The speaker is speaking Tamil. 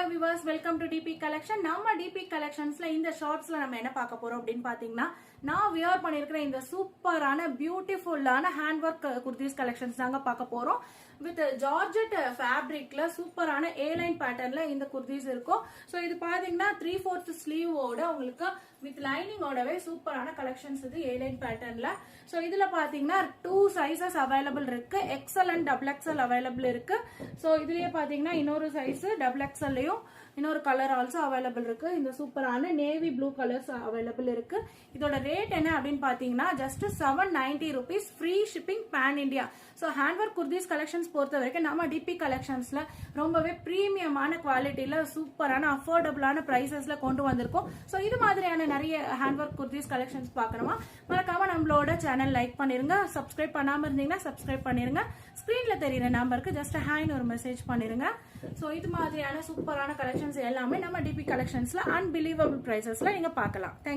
viewers, welcome to DP Collection. நம்ம DP Collectionsல இந்த ஷார்ட்ஸ்ல நம்ம என்ன பார்க்க போறோம் அப்படின்னு பாத்தீங்கன்னா, நான் வியர் பண்ணிருக்கிற இந்த சூப்பரான பியூட்டிஃபுல்லான ஹேண்ட் ஒர்க் குர்தீஸ் கலெக்ஷன்ஸ் தாங்க பார்க்க போறோம். வித் ஜார்ஜெட் ஃபேப்ரிக்ல சூப்பரான A-லைன் பேட்டர்ன்ல இந்த குர்தீஸ் இருக்கும். ஸோ இது பாத்தீங்கன்னா 3/4 ஸ்லீவோட உங்களுக்கு வித் லைனிங்கோடவே சூப்பரான கலெக்ஷன்ஸ் இது A-லைன் பேட்டர்ன்ல. ஸோ இதுல பாத்தீங்கன்னா 2 சைசஸ் அவைலபிள் இருக்கு. XL அண்ட் XXL அவைலபிள் இருக்கு. ஸோ இதுலயே பாத்தீங்கன்னா இன்னொரு சைஸ் XXLலயும் இன்னொரு கலர் ஆல்சோ அவைலபிள் இருக்கு. இந்த சூப்பரான நேவி ப்ளூ கலர்ஸ் அவைலபிள் இருக்கு. இதோட ரேட் என்ன அப்படின்னு பாத்தீங்கன்னா just 790 rupees free shipping pan India. So hand work kurtis collections பொறுத்த வரைக்கும் நம்ம டிபி கலெக்ஷன்ஸ்ல ரொம்பவே பிரீமியமான குவாலிட்டியில சூப்பரான அஃபோர்டபுளான பிரைசஸ்ல கொண்டு வந்திருக்கோம். ஸோ இது மாதிரியான நிறைய ஹேண்ட் ஒர்க் குர்தீஸ் கலெக்ஷன்ஸ் பார்க்கணுமா, மறக்காம நம்மளோட சேனல் லைக் பண்ணிருங்க. சப்ஸ்கிரைப் பண்ணாம இருந்தீங்கன்னா சப்ஸ்கிரைப் பண்ணிருங்க. ஸ்கிரீன்ல தெரியுற நம்பருக்கு ஜஸ்ட் ஹாய்னு ஒரு மெசேஜ் பண்ணிருங்க. ஸோ இது மாதிரியான சூப்பரான கலெக்ஷன்ஸ் எல்லாமே நம்ம டிபி கலெக்ஷன்ஸ்ல அன்பிலீவபிள் பிரைசஸ்ல நீங்க பார்க்கலாம். தேங்க்யூ.